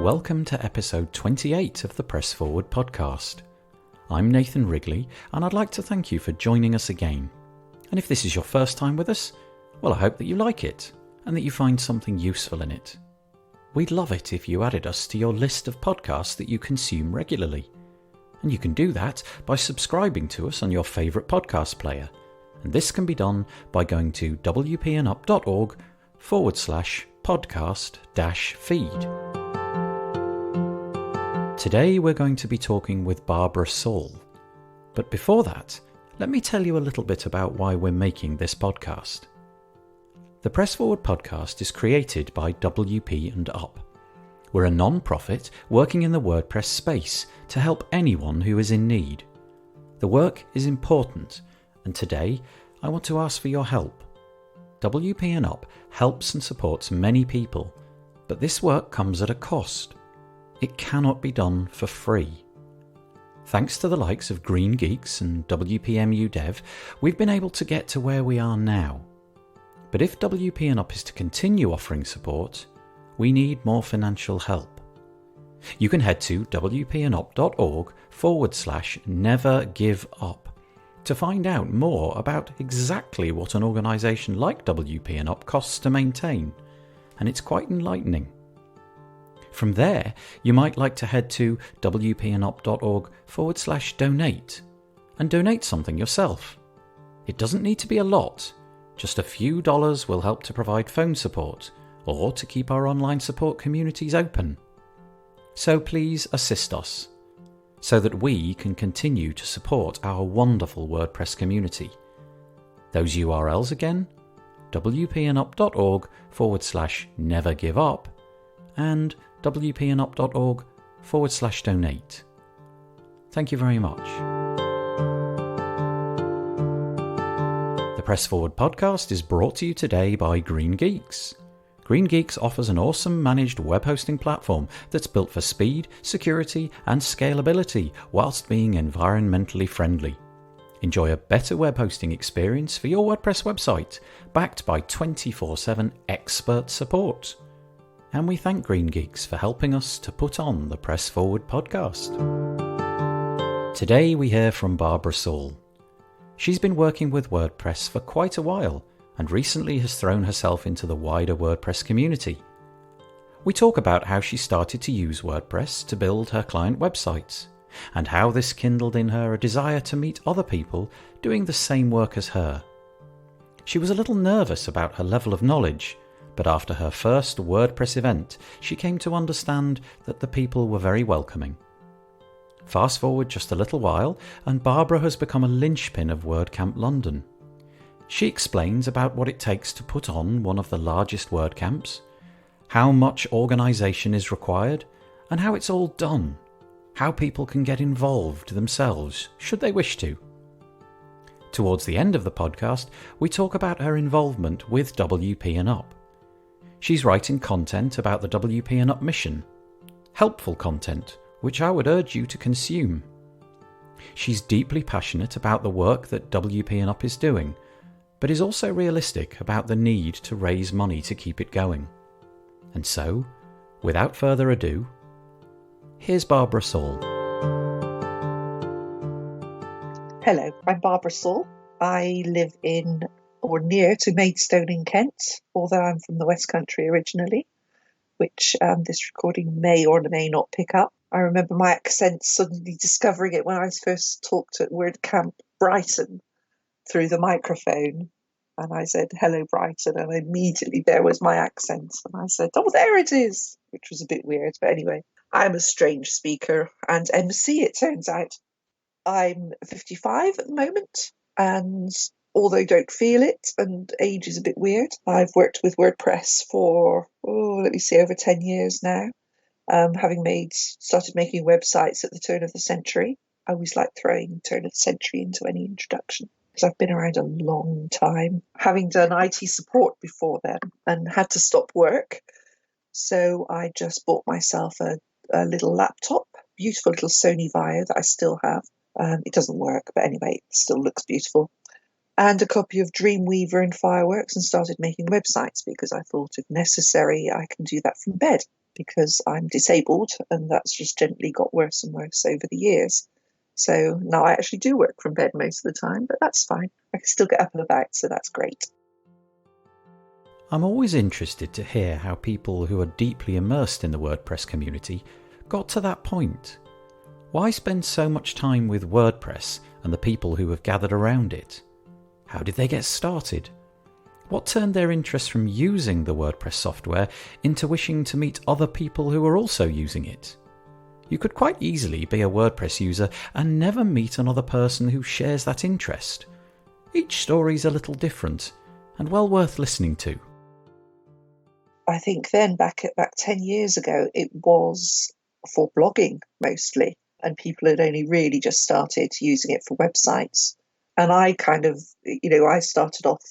Welcome to episode 28 of the Press Forward podcast. I'm Nathan Wrigley, and I'd like to thank you for joining us again. And if this is your first time with us, well, I hope that you like it and that you find something useful in it. We'd love it if you added us to your list of podcasts that you consume regularly. And you can do that by subscribing to us on your favourite podcast player. And this can be done by going to wpnup.org/podcast-feed. Today we're going to be talking with Barbara Saul. But before that, let me tell you a little bit about why we're making this podcast. The Press Forward podcast is created by WP&Up. We're a non-profit working in the WordPress space to help anyone who is in need. The work is important, and today I want to ask for your help. WP&Up helps and supports many people, but this work comes at a cost. It cannot be done for free. Thanks to the likes of GreenGeeks and WPMU Dev, we've been able to get to where we are now. But if WP&Up is to continue offering support, we need more financial help. You can head to wpnup.org/nevergiveup to find out more about exactly what an organisation like WP&Up costs to maintain, and it's quite enlightening. From there, you might like to head to wpnup.org/donate and donate something yourself. It doesn't need to be a lot. Just a few dollars will help to provide phone support or to keep our online support communities open. So please assist us so that we can continue to support our wonderful WordPress community. Those URLs again, wpnup.org/nevergiveup and wpnup.org/donate. Thank you very much. The Press Forward podcast is brought to you today by GreenGeeks. GreenGeeks offers an awesome managed web hosting platform that's built for speed, security, and scalability whilst being environmentally friendly. Enjoy a better web hosting experience for your WordPress website, backed by 24/7 expert support. And we thank GreenGeeks for helping us to put on the Press Forward podcast. Today we hear from Barbara Saul. She's been working with WordPress for quite a while and recently has thrown herself into the wider WordPress community. We talk about how she started to use WordPress to build her client websites and how this kindled in her a desire to meet other people doing the same work as her. She was a little nervous about her level of knowledge, but after her first WordPress event, she came to understand that the people were very welcoming. Fast forward just a little while, and Barbara has become a linchpin of WordCamp London. She explains about what it takes to put on one of the largest WordCamps, how much organisation is required, and how it's all done, how people can get involved themselves, should they wish to. Towards the end of the podcast, we talk about her involvement with WP&Up. She's writing content about the WP&Up mission, helpful content, which I would urge you to consume. She's deeply passionate about the work that WP&Up is doing, but is also realistic about the need to raise money to keep it going. And so, without further ado, here's Barbara Saul. Hello, I'm Barbara Saul. I live in or near to Maidstone in Kent, although I'm from the West Country originally, which this recording may or may not pick up. I remember my accent suddenly discovering it when I first talked at WordCamp Brighton through the microphone. And I said, hello, Brighton. And immediately there was my accent. And I said, oh, there it is, which was a bit weird. But anyway, I'm a strange speaker and MC, it turns out. I'm 55 at the moment. And although I don't feel it, and age is a bit weird, I've worked with WordPress for, over 10 years now. Having started making websites at the turn of the century. I always like throwing turn of the century into any introduction because I've been around a long time, having done IT support before then and had to stop work. So I just bought myself a little laptop, beautiful little Sony Vaio that I still have. It doesn't work, but anyway, it still looks beautiful. And a copy of Dreamweaver and Fireworks, and started making websites because I thought if necessary, I can do that from bed. because I'm disabled, and that's just gently got worse and worse over the years. So now I actually do work from bed most of the time, but that's fine. I can still get up and about, so that's great. I'm always interested to hear how people who are deeply immersed in the WordPress community got to that point. Why spend so much time with WordPress and the people who have gathered around it? How did they get started? What turned their interest from using the WordPress software into wishing to meet other people who are also using it? You could quite easily be a WordPress user and never meet another person who shares that interest. Each story's a little different and well worth listening to. I think then back 10 years ago, it was for blogging mostly, and people had only really just started using it for websites. And I I started off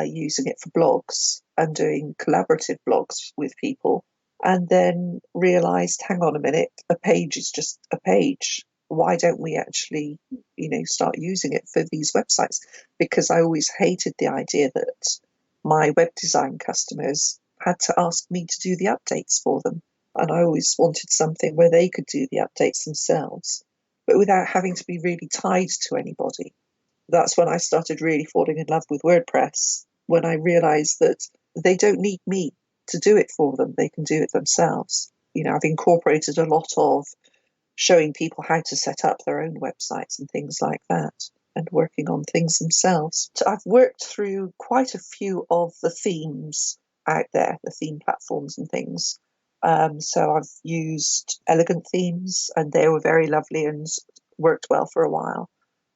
using it for blogs and doing collaborative blogs with people, and then realized, hang on a minute, a page is just a page. Why don't we actually, start using it for these websites? Because I always hated the idea that my web design customers had to ask me to do the updates for them. And I always wanted something where they could do the updates themselves, but without having to be really tied to anybody. That's when I started really falling in love with WordPress, when I realized that they don't need me to do it for them. They can do it themselves. I've incorporated a lot of showing people how to set up their own websites and things like that, and working on things themselves. So I've worked through quite a few of the themes out there, the theme platforms and things. So I've used Elegant Themes, and they were very lovely and worked well for a while.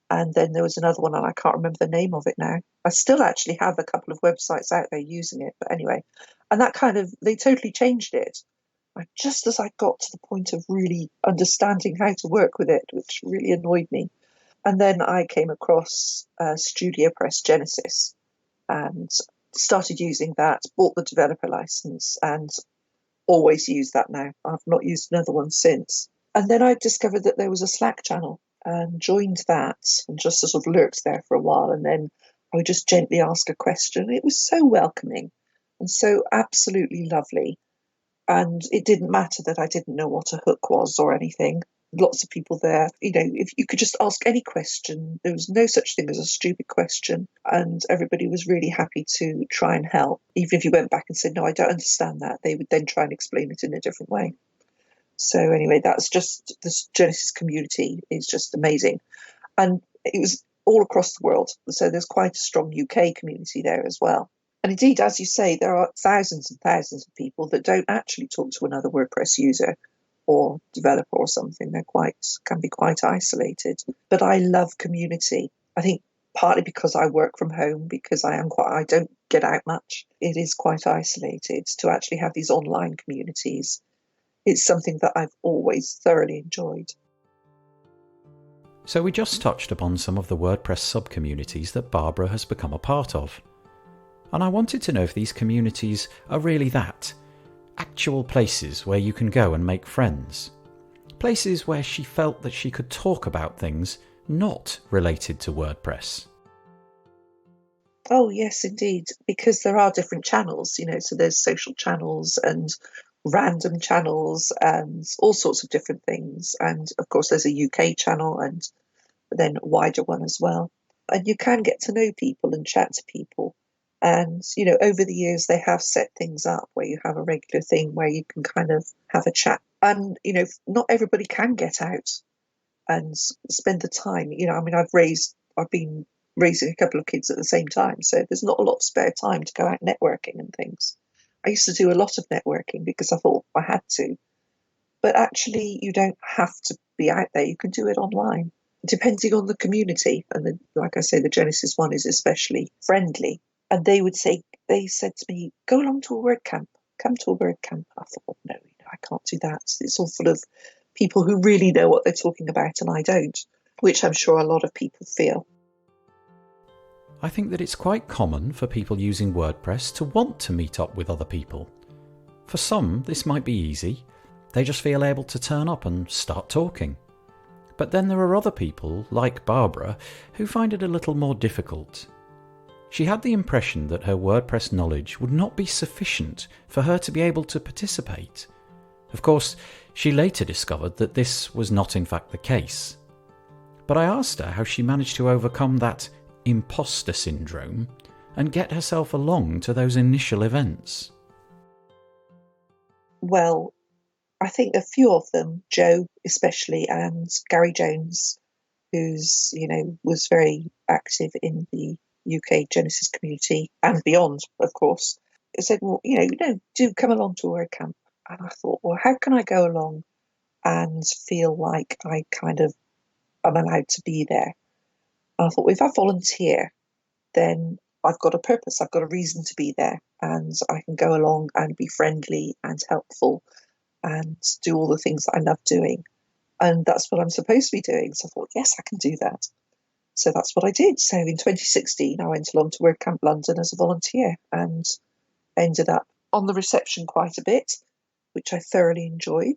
And then there was another one, and I can't remember the name of it now. I still actually have a couple of websites out there using it, but anyway. And they totally changed it. Just as I got to the point of really understanding how to work with it, which really annoyed me. And then I came across StudioPress Genesis and started using that, bought the developer license, and always use that now. I've not used another one since. And then I discovered that there was a Slack channel and joined that and just sort of lurked there for a while. And then I would just gently ask a question. It was so welcoming and so absolutely lovely. And it didn't matter that I didn't know what a hook was or anything. Lots of people there, if you could just ask any question, there was no such thing as a stupid question. And everybody was really happy to try and help. Even if you went back and said, no, I don't understand that, they would then try and explain it in a different way. So anyway, that's just, this Genesis community is just amazing. And it was all across the world. So there's quite a strong UK community there as well. And indeed, as you say, there are thousands and thousands of people that don't actually talk to another WordPress user or developer or something. Can be quite isolated. But I love community. I think partly because I work from home, because I don't get out much. It is quite isolated to actually have these online communities. It's something that I've always thoroughly enjoyed. So we just touched upon some of the WordPress sub-communities that Barbara has become a part of. And I wanted to know if these communities are really that. Actual places where you can go and make friends. Places where she felt that she could talk about things not related to WordPress. Oh, yes, indeed. Because there are different channels, so there's social channels and random channels and all sorts of different things. And of course, there's a UK channel and then a wider one as well. And you can get to know people and chat to people. And, over the years, they have set things up where you have a regular thing where you can kind of have a chat. And, not everybody can get out and spend the time. I've been raising a couple of kids at the same time. So there's not a lot of spare time to go out networking and things. I used to do a lot of networking because I thought I had to. But actually, you don't have to be out there. You can do it online, depending on the community. And like I say, the Genesis one is especially friendly. And they said to me, go along to a WordCamp, come to a WordCamp. I thought, no, I can't do that. It's all full of people who really know what they're talking about and I don't, which I'm sure a lot of people feel. I think that it's quite common for people using WordPress to want to meet up with other people. For some, this might be easy. They just feel able to turn up and start talking. But then there are other people, like Barbara, who find it a little more difficult. She had the impression that her WordPress knowledge would not be sufficient for her to be able to participate. Of course, she later discovered that this was not in fact the case. But I asked her how she managed to overcome that imposter syndrome and get herself along to those initial events. Well, I think a few of them, Joe especially, and Gary Jones, who's, was very active in the UK Genesis community and beyond, of course, said, well, do come along to a WordCamp. And I thought, well, how can I go along and feel like I kind of am allowed to be there? And I thought, well, if I volunteer, then I've got a purpose, I've got a reason to be there, and I can go along and be friendly and helpful and do all the things that I love doing. And that's what I'm supposed to be doing. So I thought, yes, I can do that. So that's what I did. So in 2016, I went along to WordCamp London as a volunteer and ended up on the reception quite a bit, which I thoroughly enjoyed.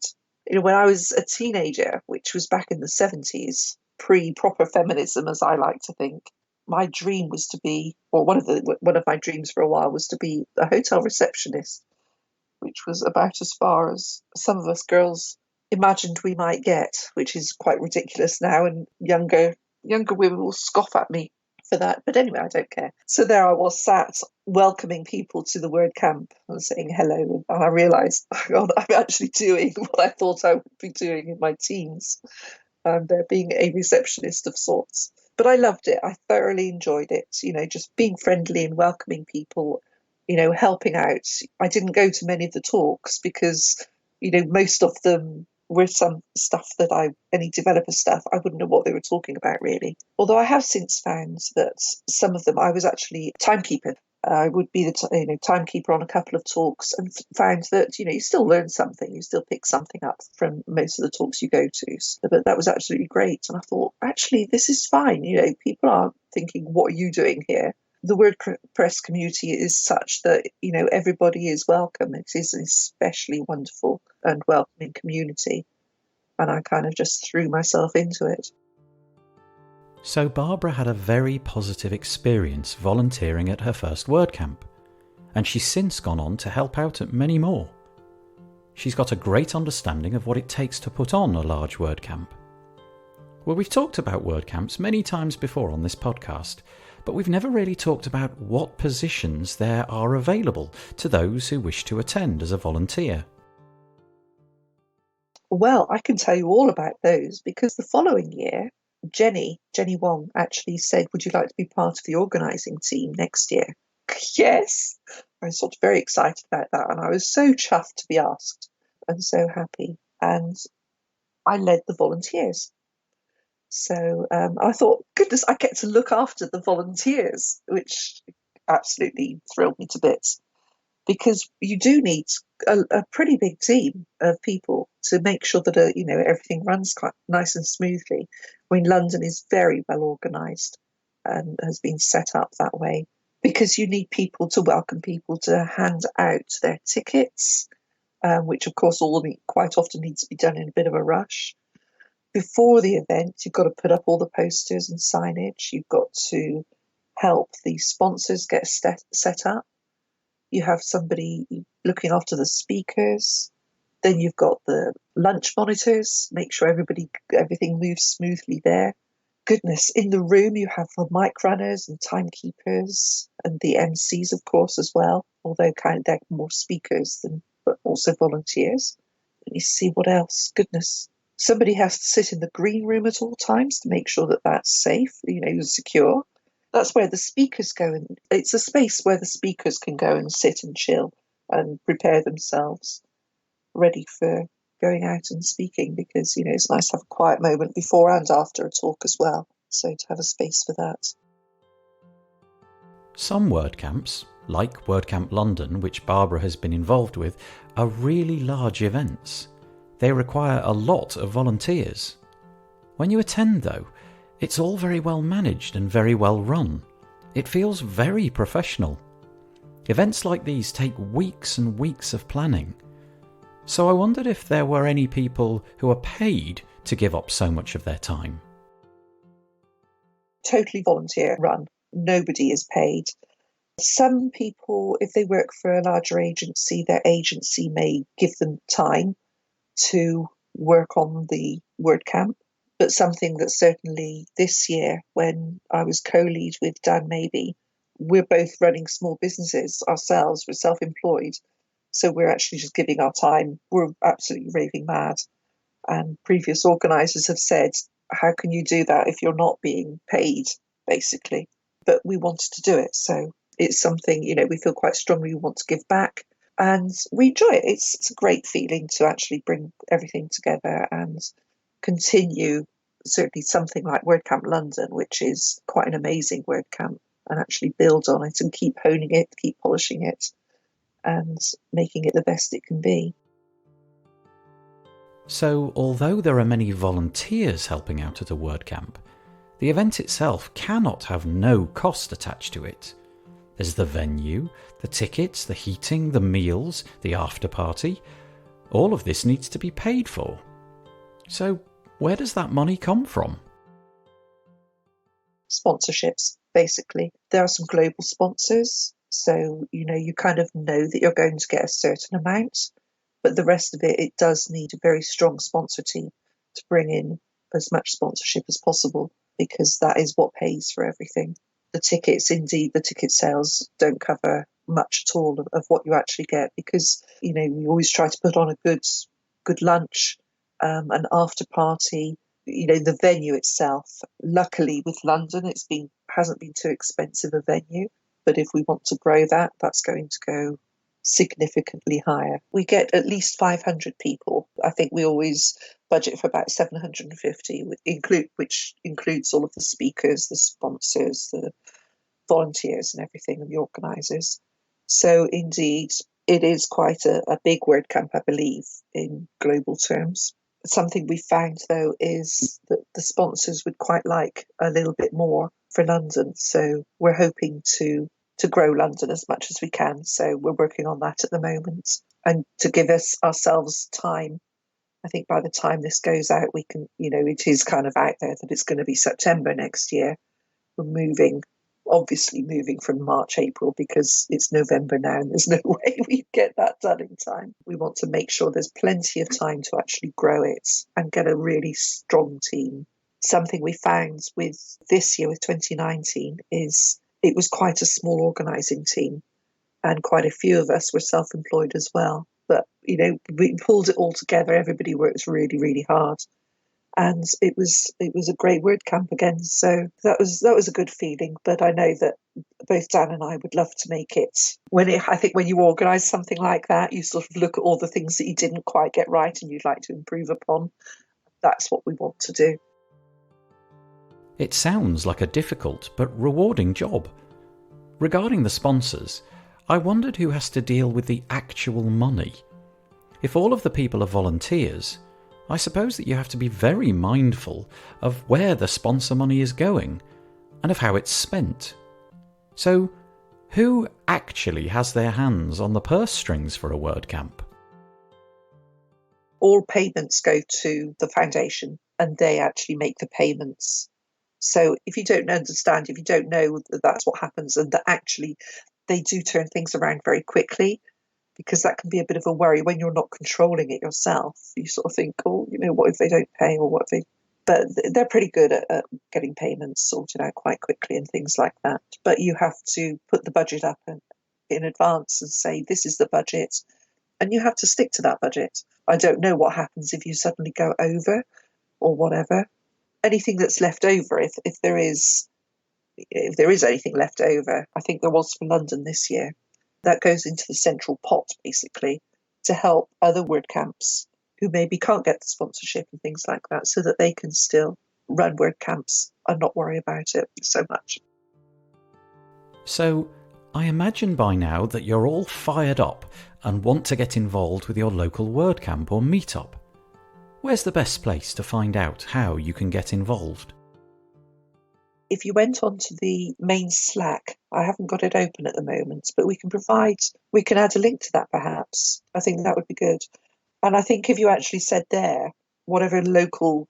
When I was a teenager, which was back in the 70s, pre-proper feminism, as I like to think, my dream was to be, or one of my dreams for a while was to be a hotel receptionist, which was about as far as some of us girls imagined we might get, which is quite ridiculous now, and younger women will scoff at me for that. But anyway, I don't care. So there I was, sat welcoming people to the WordCamp and saying hello, and I realised, oh God, I'm actually doing what I thought I would be doing in my teens, and being a receptionist of sorts. But I loved it. I thoroughly enjoyed it. Just being friendly and welcoming people, helping out. I didn't go to many of the talks because, most of them were some stuff that any developer stuff, I wouldn't know what they were talking about really. Although I have since found that some of them I was actually timekeeper. I would be the timekeeper on a couple of talks, and found that you still learn something, you still pick something up from most of the talks you go to. But that was absolutely great, and I thought, actually, this is fine. People are thinking, what are you doing here? The WordPress community is such that everybody is welcome. It is an especially wonderful and welcoming community, and I kind of just threw myself into it. So Barbara had a very positive experience volunteering at her first WordCamp, and she's since gone on to help out at many more. She's got a great understanding of what it takes to put on a large WordCamp. Well, we've talked about WordCamps many times before on this podcast, but we've never really talked about what positions there are available to those who wish to attend as a volunteer. Well, I can tell you all about those because the following year, Jenny Wong actually said, would you like to be part of the organising team next year? Yes, I was sort of very excited about that, and I was so chuffed to be asked and so happy. And I led the volunteers. So I thought, goodness, I get to look after the volunteers, which absolutely thrilled me to bits. Because you do need a pretty big team of people to make sure that everything runs quite nice and smoothly. I mean, London is very well organised and has been set up that way, because you need people to welcome people, to hand out their tickets, which of course quite often needs to be done in a bit of a rush. Before the event, you've got to put up all the posters and signage. You've got to help the sponsors get set up. You have somebody looking after the speakers. Then you've got the lunch monitors, make sure everything moves smoothly there. Goodness, in the room you have the mic runners and timekeepers and the MCs, of course, as well, although they're more speakers but also volunteers. Let me see what else. Goodness. Somebody has to sit in the green room at all times to make sure that that's safe, secure. That's where the speakers go, and it's a space where the speakers can go and sit and chill and prepare themselves, ready for going out and speaking, because it's nice to have a quiet moment before and after a talk as well. So to have a space for that. Some WordCamps, like WordCamp London, which Barbara has been involved with, are really large events. They require a lot of volunteers. When you attend, though, it's all very well managed and very well run. It feels very professional. Events like these take weeks and weeks of planning. So I wondered if there were any people who are paid to give up so much of their time. Totally volunteer run. Nobody is paid. Some people, if they work for a larger agency, their agency may give them time to work on the WordCamp. But something that certainly this year, when I was co-lead with Dan Maybe, we're both running small businesses ourselves. We're self-employed. So we're actually just giving our time. We're absolutely raving mad. And previous organisers have said, how can you do that if you're not being paid, basically? But we wanted to do it. So it's something, we feel quite strongly we want to give back. And we enjoy it. It's a great feeling to actually bring everything together and continue certainly something like WordCamp London, which is quite an amazing WordCamp, and actually build on it and keep honing it, keep polishing it, and making it the best it can be. So, although there are many volunteers helping out at a WordCamp, the event itself cannot have no cost attached to it. There's the venue, the tickets, the heating, the meals, the after party. All of this needs to be paid for. So, where does that money come from? Sponsorships, basically. There are some global sponsors, so you kind of know that you're going to get a certain amount, but the rest of it does need a very strong sponsor team to bring in as much sponsorship as possible, because that is what pays for everything. The tickets, indeed, the ticket sales don't cover much at all of what you actually get, because we always try to put on a good lunch, an after party. The venue itself, luckily with London, hasn't been too expensive a venue, but if we want to grow that, that's going to go significantly higher. We get at least 500 people. I think we always budget for about 750, which includes all of the speakers, the sponsors, the volunteers and everything, and the organisers. So indeed, it is quite a big WordCamp, I believe, in global terms. Something we found, though, is that the sponsors would quite like a little bit more for London. So we're hoping to grow London as much as we can. So we're working on that at the moment. And to give ourselves time, I think by the time this goes out, we can, it is kind of out there that it's going to be September next year. We're obviously moving from March, April, because it's November now and there's no way we get that done in time. We want to make sure there's plenty of time to actually grow it and get a really strong team. Something we found with this year, with 2019, is it was quite a small organising team, and quite a few of us were self-employed as well. But, we pulled it all together. Everybody worked really, really hard. And it was a great WordCamp again. So that was a good feeling. But I know that both Dan and I would love to make it. I think when you organise something like that, you sort of look at all the things that you didn't quite get right and you'd like to improve upon. That's what we want to do. It sounds like a difficult but rewarding job. Regarding the sponsors, I wondered who has to deal with the actual money. If all of the people are volunteers, I suppose that you have to be very mindful of where the sponsor money is going and of how it's spent. So, who actually has their hands on the purse strings for a WordCamp? All payments go to the foundation and they actually make the payments. So if you don't understand, if you don't know that that's what happens, and that actually they do turn things around very quickly, because that can be a bit of a worry when you're not controlling it yourself. You sort of think, what if they don't pay, or what if they... But they're pretty good at getting payments sorted out quite quickly and things like that. But you have to put the budget up in advance and say, this is the budget, and you have to stick to that budget. I don't know what happens if you suddenly go over or whatever. Anything that's left over, if there is anything left over, I think there was for London this year, that goes into the central pot, basically, to help other WordCamps who maybe can't get the sponsorship and things like that, so that they can still run WordCamps and not worry about it so much. So, I imagine by now that you're all fired up and want to get involved with your local WordCamp or meetup. Where's the best place to find out how you can get involved? If you went onto the main Slack, I haven't got it open at the moment, but we can add a link to that perhaps. I think that would be good. And I think if you actually said there, whatever local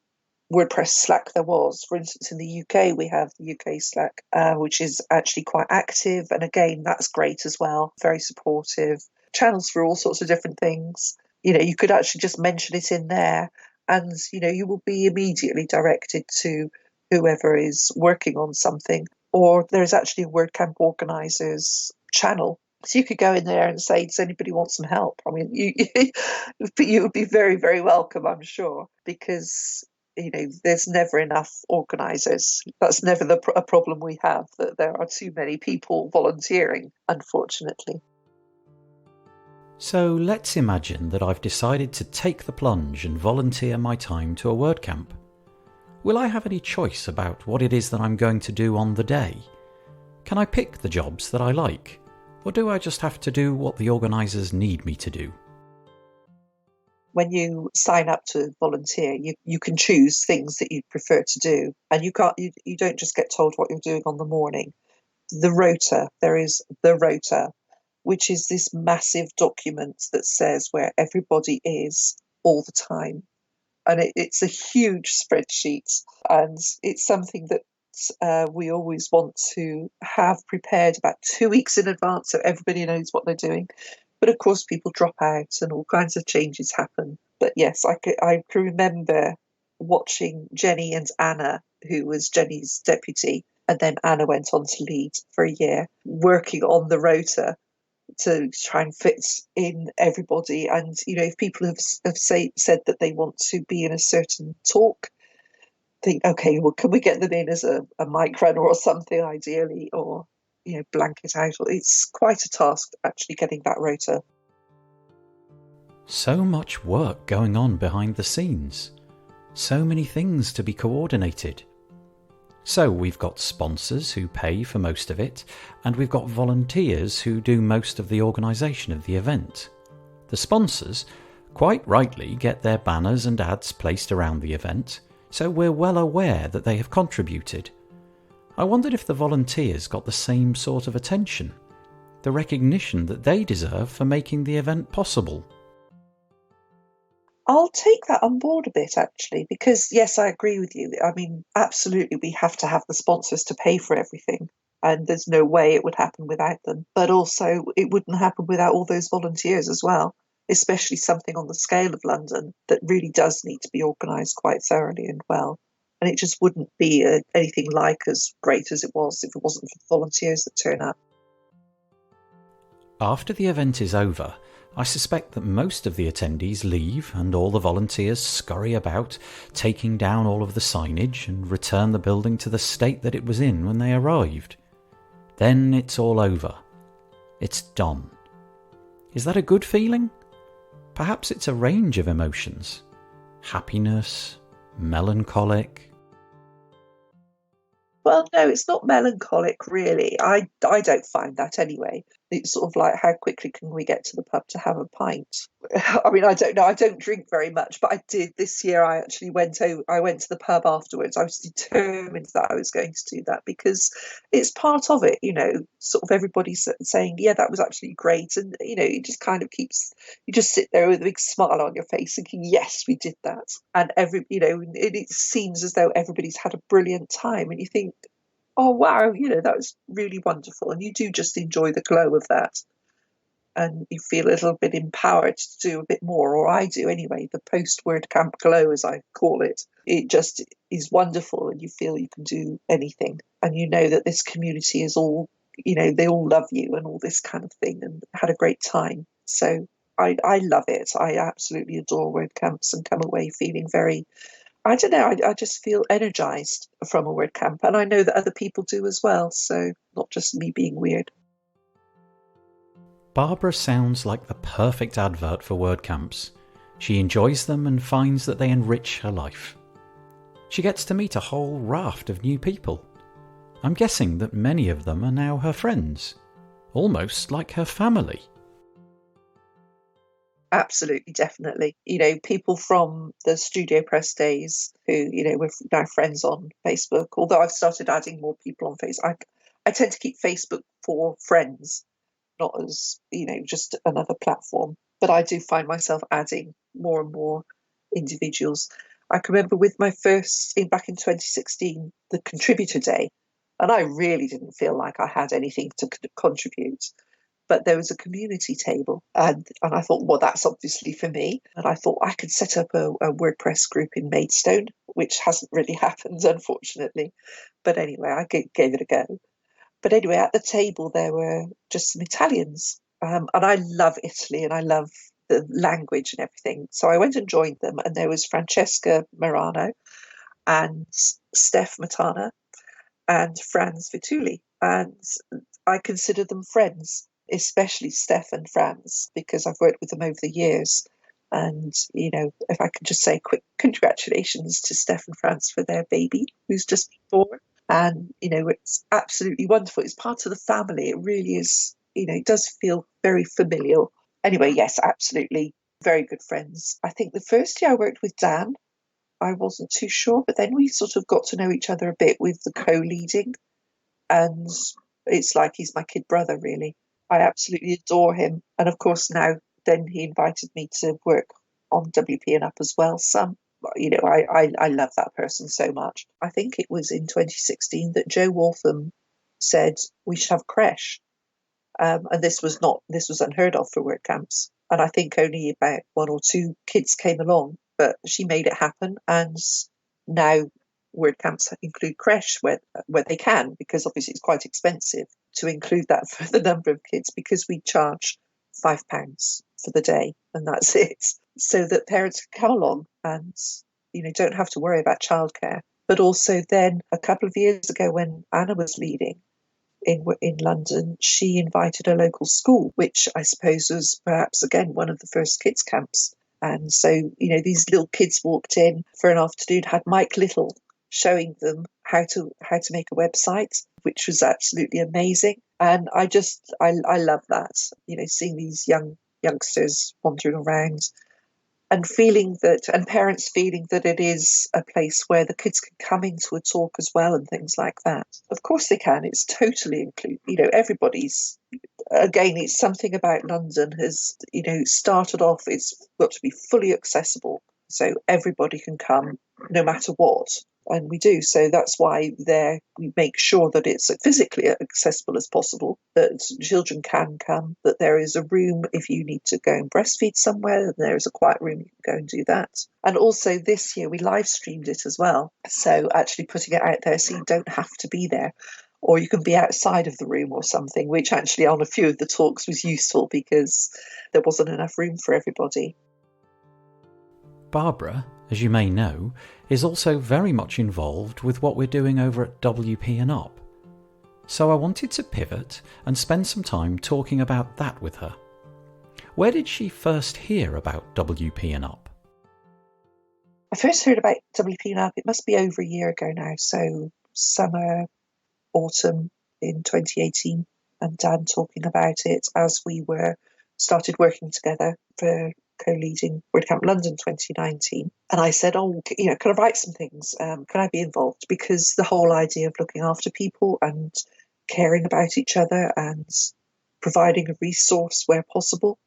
WordPress Slack there was, for instance, in the UK, we have the UK Slack, which is actually quite active. And again, that's great as well. Very supportive. Channels for all sorts of different things. You could actually just mention it in there, and you will be immediately directed to whoever is working on something. Or there's actually a WordCamp organisers channel, so you could go in there and say, does anybody want some help? I mean, you would be very, very welcome, I'm sure, because there's never enough organisers. That's never a problem we have, that there are too many people volunteering, unfortunately. So let's imagine that I've decided to take the plunge and volunteer my time to a WordCamp. Will I have any choice about what it is that I'm going to do on the day? Can I pick the jobs that I like? Or do I just have to do what the organisers need me to do? When you sign up to volunteer, you can choose things that you'd prefer to do, and you don't just get told what you're doing on the morning. There is the rota, which is this massive document that says where everybody is all the time. And it's a huge spreadsheet, and it's something that we always want to have prepared about 2 weeks in advance so everybody knows what they're doing. But of course, people drop out and all kinds of changes happen. But yes, I can remember watching Jenny and Anna, who was Jenny's deputy, and then Anna went on to lead for a year, working on the rota to try and fit in everybody. And if people have said that they want to be in a certain talk, think, okay, well, can we get them in as a mic runner or something, ideally, or blank it out? It's quite a task actually getting that rota. So much work going on behind the scenes. So many things to be coordinated. So we've got sponsors who pay for most of it, and we've got volunteers who do most of the organisation of the event. The sponsors, quite rightly, get their banners and ads placed around the event, so we're well aware that they have contributed. I wondered if the volunteers got the same sort of attention, the recognition that they deserve for making the event possible. I'll take that on board a bit, actually, because yes, I agree with you. I mean, absolutely, we have to have the sponsors to pay for everything, and there's no way it would happen without them. But also, it wouldn't happen without all those volunteers as well, especially something on the scale of London that really does need to be organised quite thoroughly and well. And it just wouldn't be anything like as great as it was if it wasn't for the volunteers that turn up. After the event is over, I suspect that most of the attendees leave and all the volunteers scurry about, taking down all of the signage and return the building to the state that it was in when they arrived. Then it's all over. It's done. Is that a good feeling? Perhaps it's a range of emotions. Happiness, melancholic. Well, no, it's not melancholic, really. I don't find that anyway. It's sort of like, how quickly can we get to the pub to have a pint? I mean, I don't know. I don't drink very much, but I did this year. I actually went to the pub afterwards. I was determined that I was going to do that because it's part of it, sort of everybody saying, yeah, that was actually great. And, it just kind of you just sit there with a big smile on your face thinking, yes, we did that. And it seems as though everybody's had a brilliant time. And you think, oh, wow, that was really wonderful. And you do just enjoy the glow of that. And you feel a little bit empowered to do a bit more, or I do anyway, the post-WordCamp glow, as I call it. It just is wonderful, and you feel you can do anything. And you know that this community is all, they all love you and all this kind of thing, and had a great time. So I love it. I absolutely adore WordCamps and come away feeling very, I don't know, I just feel energised from a WordCamp. And I know that other people do as well, so not just me being weird. Barbara sounds like the perfect advert for WordCamps. She enjoys them and finds that they enrich her life. She gets to meet a whole raft of new people. I'm guessing that many of them are now her friends, almost like her family. Absolutely, definitely. People from the Studio Press days who, we're now friends on Facebook, although I've started adding more people on Facebook. I tend to keep Facebook for friends, not as, just another platform. But I do find myself adding more and more individuals. I can remember with my first, back in 2016, the Contributor Day, and I really didn't feel like I had anything to contribute. but there was a community table, and I thought, well, that's obviously for me. And I thought I could set up a WordPress group in Maidstone, which hasn't really happened, unfortunately. But anyway, I gave it a go. But anyway, at the table, there were just some Italians. And I love Italy and I love the language and everything. So I went and joined them. And there was Francesca Marano and Steph Matana and Franz Vituli. And I consider them friends, especially Steph and Franz, because I've worked with them over the years. And, if I could just say quick congratulations to Steph and Franz for their baby, who's just been born. And, it's absolutely wonderful. It's part of the family. It really is, it does feel very familial. Anyway, yes, absolutely. Very good friends. I think the first year I worked with Dan, I wasn't too sure, but then we sort of got to know each other a bit with the co-leading. And it's like he's my kid brother, really. I absolutely adore him. And of course, now then he invited me to work on WP and Up as well. I love that person so much. I think it was in 2016 that Joe Waltham said we should have a creche. And this was unheard of for WordCamps. And I think only about 1 or 2 kids came along, but she made it happen. And now WordCamps include creche where they can, because obviously it's quite expensive to include that for the number of kids, because we charge £5 for the day and that's it, so that parents can come along and don't have to worry about childcare. But also then a couple of years ago, when Anna was leading in London, she invited a local school, which I suppose was perhaps again one of the first kids camps. And so these little kids walked in for an afternoon, had Mike Little showing them how to make a website, which was absolutely amazing. And I love that, seeing these youngsters wandering around and feeling that, and parents feeling that it is a place where the kids can come into a talk as well and things like that. Of course they can. It's totally include, everybody's, again, it's something about London has, started off, it's got to be fully accessible. So everybody can come no matter what. And we do. So that's why we make sure that it's physically accessible as possible, that children can come, that there is a room if you need to go and breastfeed somewhere, that there is a quiet room you can go and do that. And also this year we live streamed it as well. So actually putting it out there so you don't have to be there, or you can be outside of the room or something, which actually on a few of the talks was useful because there wasn't enough room for everybody. Barbara, as you may know, is also very much involved with what we're doing over at WP and Up. So I wanted to pivot and spend some time talking about that with her. Where did she first hear about WP and Up? I first heard about WP and Up, it must be over a year ago now, so summer, autumn in 2018, and Dan talking about it as we started working together for co-leading WordCamp London 2019. And I said, can I write some things? Can I be involved? Because the whole idea of looking after people and caring about each other and providing a resource where possible,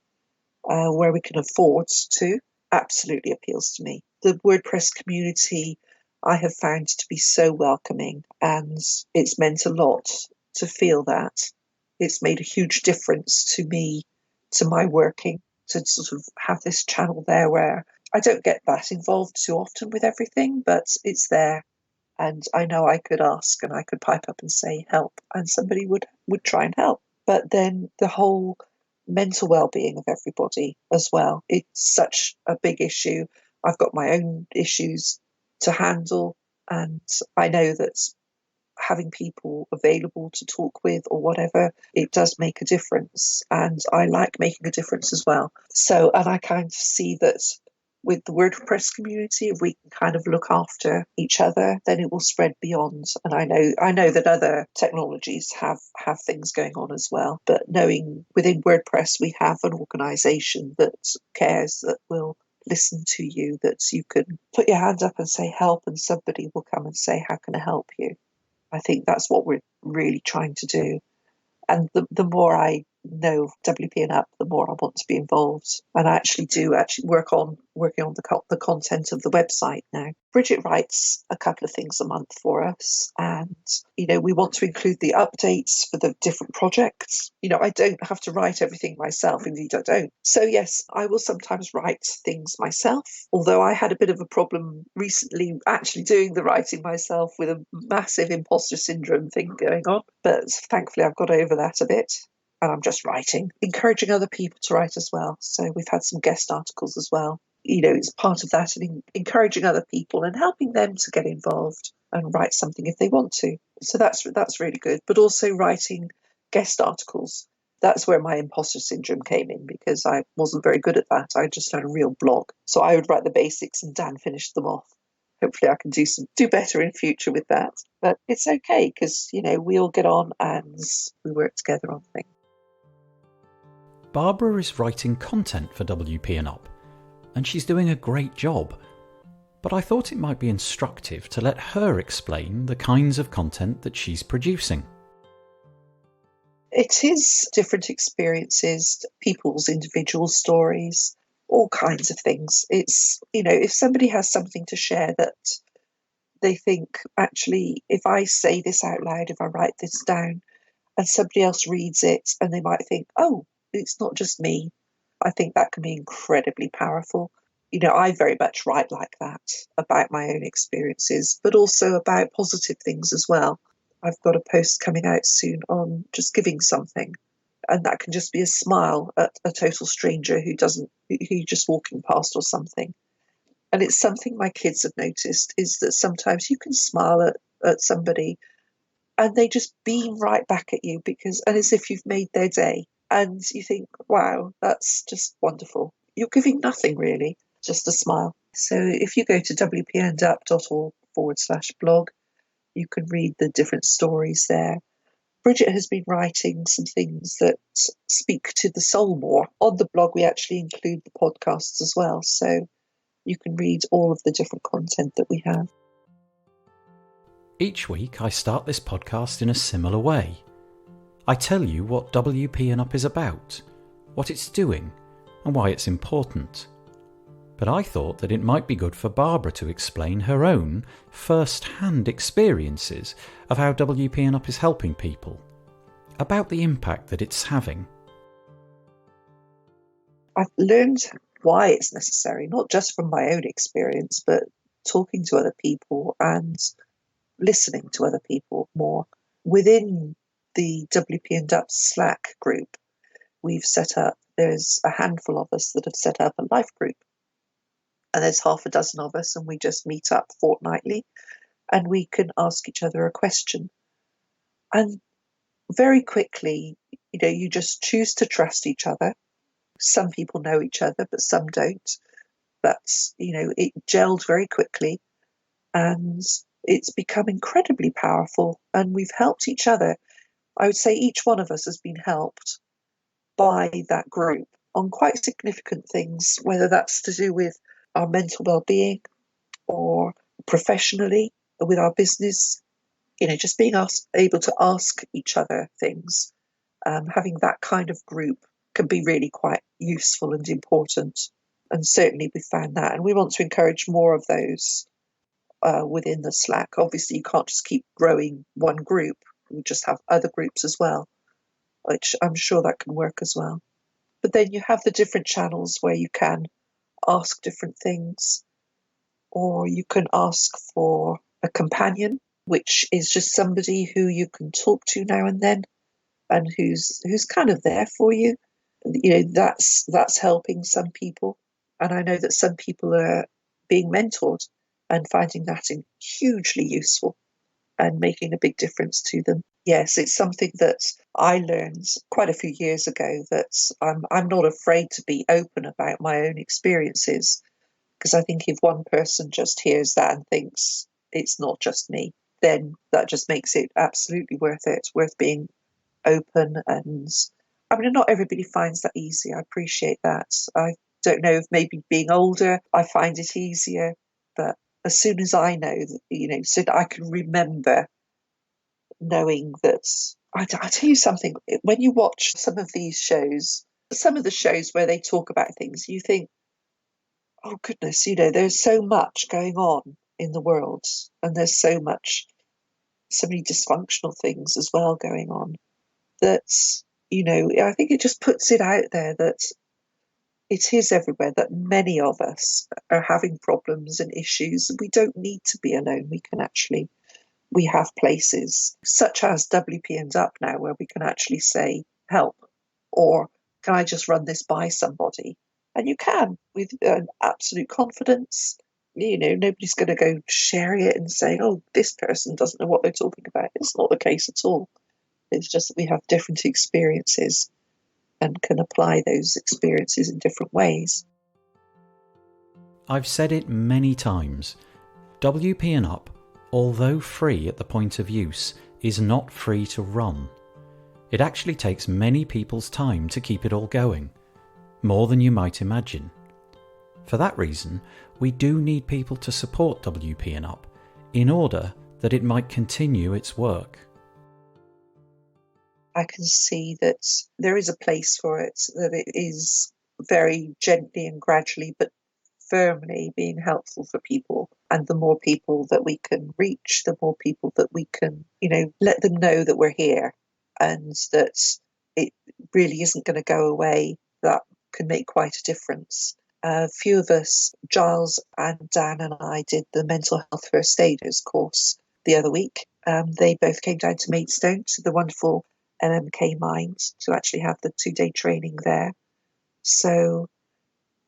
where we can afford to, absolutely appeals to me. The WordPress community I have found to be so welcoming, and it's meant a lot to feel that. It's made a huge difference to me, to my working, to sort of have this channel there where I don't get that involved too often with everything, but it's there. And I know I could ask and I could pipe up and say help, and somebody would try and help. But then the whole mental well-being of everybody as well, it's such a big issue. I've got my own issues to handle, and I know that having people available to talk with or whatever, it does make a difference. And I like making a difference as well. So, and I kind of see that with the WordPress community, if we can kind of look after each other, then it will spread beyond. And I know that other technologies have things going on as well. But knowing within WordPress, we have an organization that cares, that will listen to you, that you can put your hand up and say help, and somebody will come and say, how can I help you? I think that's what we're really trying to do. And the more I know WP and Up, the more I want to be involved. And I actually do working on the content of the website now. Bridget writes a couple of things a month for us, and we want to include the updates for the different projects. I don't have to write everything myself, indeed I don't. So yes, I will sometimes write things myself, although I had a bit of a problem recently actually doing the writing myself with a massive imposter syndrome thing going on. But thankfully I've got over that a bit. And I'm just writing, encouraging other people to write as well. So we've had some guest articles as well. It's part of that, and encouraging other people and helping them to get involved and write something if they want to. So that's really good. But also writing guest articles. That's where my imposter syndrome came in, because I wasn't very good at that. I just had a real blog. So I would write the basics and Dan finished them off. Hopefully I can do better in future with that. But it's okay, because, we all get on and we work together on things. Barbara is writing content for WP and Up, and she's doing a great job. But I thought it might be instructive to let her explain the kinds of content that she's producing. It is different experiences, people's individual stories, all kinds of things. It's, if somebody has something to share that they think, actually, if I say this out loud, if I write this down, and somebody else reads it, and they might think, oh, it's not just me. I think that can be incredibly powerful. I very much write like that about my own experiences, but also about positive things as well. I've got a post coming out soon on just giving something, and that can just be a smile at a total stranger who you're just walking past or something. And it's something my kids have noticed, is that sometimes you can smile at somebody and they just beam right back at you, and as if you've made their day. And you think, wow, that's just wonderful. You're giving nothing really, just a smile. So if you go to wpandup.org/blog, you can read the different stories there. Bridget has been writing some things that speak to the soul more. On the blog, we actually include the podcasts as well. So you can read all of the different content that we have. Each week I start this podcast in a similar way. I tell you what WP and Up is about, what it's doing, and why it's important. But I thought that it might be good for Barbara to explain her own first-hand experiences of how WP and Up is helping people, about the impact that it's having. I've learned why it's necessary, not just from my own experience, but talking to other people and listening to other people more. Within the WP and Up Slack group, there's a handful of us that have set up a life group. And there's half a dozen of us, and we just meet up fortnightly and we can ask each other a question. And very quickly, you just choose to trust each other. Some people know each other, but some don't. It gelled very quickly, and it's become incredibly powerful, and we've helped each other. I would say each one of us has been helped by that group on quite significant things, whether that's to do with our mental well-being or professionally with our business. Just being able to ask each other things. Having that kind of group can be really quite useful and important. And certainly we found that. And we want to encourage more of those within the Slack. Obviously, you can't just keep growing one group. We just have other groups as well, which I'm sure that can work as well. But then you have the different channels where you can ask different things, or you can ask for a companion, which is just somebody who you can talk to now and then, and who's kind of there for you. That's helping some people, and I know that some people are being mentored and finding that hugely useful and making a big difference to them. Yes, it's something that I learned quite a few years ago, that I'm not afraid to be open about my own experiences, because I think if one person just hears that and thinks it's not just me, then that just makes it absolutely worth it, worth being open. And I mean, not everybody finds that easy. I appreciate that. I don't know if maybe being older, I find it easier, but as soon as I know that, so that I can remember knowing that I'll tell you something. When you watch some of these shows, some of the shows where they talk about things, you think, oh goodness, there's so much going on in the world, and there's so many dysfunctional things as well going on that, I think it just puts it out there that it is everywhere, that many of us are having problems and issues. We don't need to be alone. We have places such as WP and Up now where we can actually say, help, or can I just run this by somebody? And you can with absolute confidence. Nobody's going to go sharing it and saying, oh, this person doesn't know what they're talking about. It's not the case at all. It's just that we have different experiences and can apply those experiences in different ways. I've said it many times. WP and Up, although free at the point of use, is not free to run. It actually takes many people's time to keep it all going, more than you might imagine. For that reason, we do need people to support WP and Up in order that it might continue its work. I can see that there is a place for it, that it is very gently and gradually but firmly being helpful for people. And the more people that we can reach, the more people that we can, let them know that we're here and that it really isn't going to go away. That can make quite a difference. A few of us, Giles and Dan and I, did the Mental Health First Aiders course the other week. They both came down to Maidstone, to the wonderful LMK Mines, to actually have the 2-day training there. So,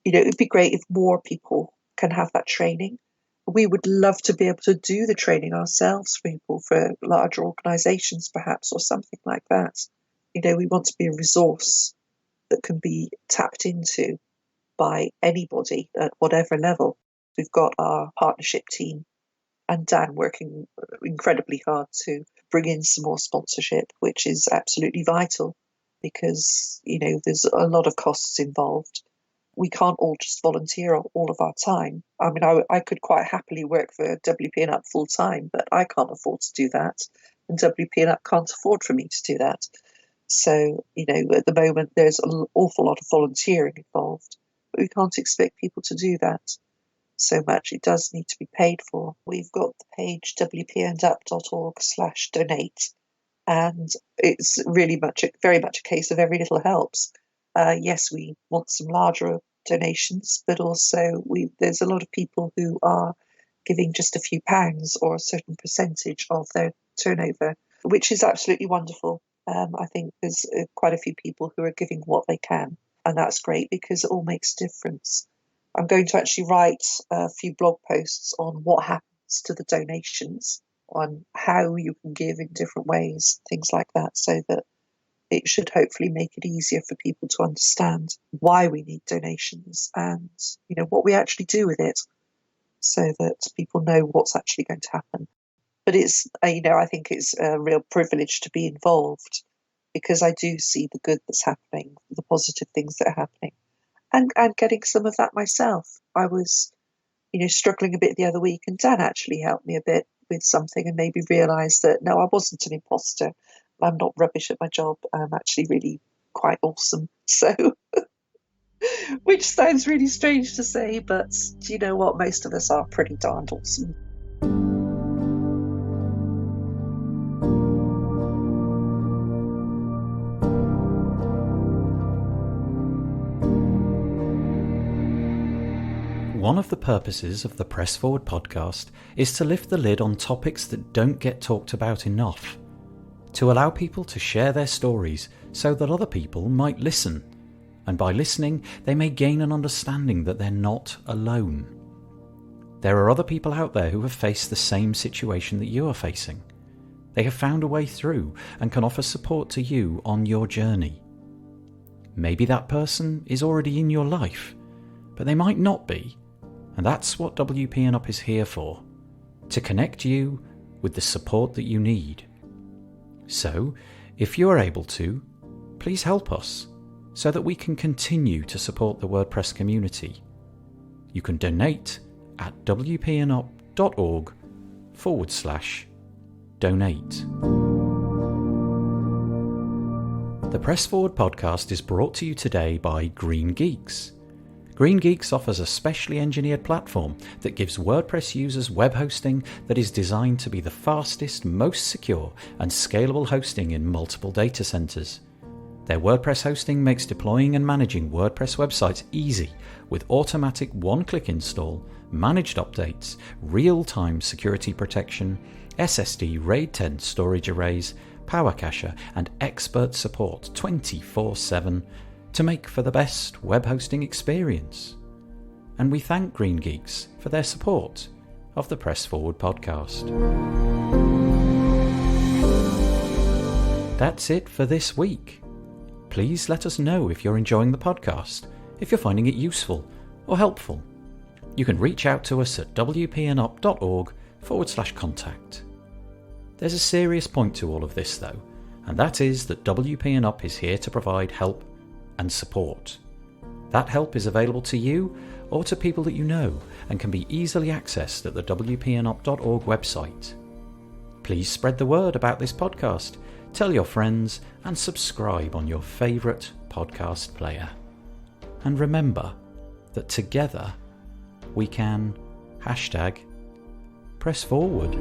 it'd be great if more people can have that training. We would love to be able to do the training ourselves for people, for larger organisations perhaps, or something like that. We want to be a resource that can be tapped into by anybody at whatever level. We've got our partnership team and Dan working incredibly hard to bring in some more sponsorship, which is absolutely vital because, there's a lot of costs involved. We can't all just volunteer all of our time. I mean, I could quite happily work for WP and Up full time, but I can't afford to do that. And WP and Up can't afford for me to do that. So, at the moment, there's an awful lot of volunteering involved, but we can't expect people to do that so much. It does need to be paid for. We've got the page wpandup.org/donate, and it's really very much a case of every little helps. Yes, we want some larger donations, but also there's a lot of people who are giving just a few pounds or a certain percentage of their turnover, which is absolutely wonderful. I think there's quite a few people who are giving what they can, and that's great because it all makes a difference. I'm going to actually write a few blog posts on what happens to the donations, on how you can give in different ways, things like that, so that it should hopefully make it easier for people to understand why we need donations and, what we actually do with it, so that people know what's actually going to happen. But it's, I think it's a real privilege to be involved because I do see the good that's happening, the positive things that are happening, and getting some of that myself. I was, struggling a bit the other week, and Dan actually helped me a bit with something and made me realise that, no, I wasn't an imposter. I'm not rubbish at my job. I'm actually really quite awesome. So, which sounds really strange to say, but do you know what? Most of us are pretty darned awesome. One of the purposes of the Press Forward podcast is to lift the lid on topics that don't get talked about enough, to allow people to share their stories so that other people might listen, and by listening they may gain an understanding that they're not alone. There are other people out there who have faced the same situation that you are facing. They have found a way through and can offer support to you on your journey. Maybe that person is already in your life, but they might not be. And that's what WP and Up is here for, to connect you with the support that you need. So, if you're able to, please help us so that we can continue to support the WordPress community. You can donate at wpandup.org/donate. The Press Forward podcast is brought to you today by GreenGeeks. GreenGeeks offers a specially engineered platform that gives WordPress users web hosting that is designed to be the fastest, most secure, and scalable hosting in multiple data centers. Their WordPress hosting makes deploying and managing WordPress websites easy with automatic one-click install, managed updates, real-time security protection, SSD RAID 10 storage arrays, Power Cacher, and expert support 24/7 to make for the best web hosting experience. And we thank GreenGeeks for their support of the Press Forward podcast. That's it for this week. Please let us know if you're enjoying the podcast, if you're finding it useful or helpful. You can reach out to us at wpnup.org/contact. There's a serious point to all of this though, and that is that WP&Up is here to provide help and support. That help is available to you or to people that you know and can be easily accessed at the wpnup.org website. Please spread the word about this podcast, tell your friends, and subscribe on your favourite podcast player. And remember that together we can #press forward.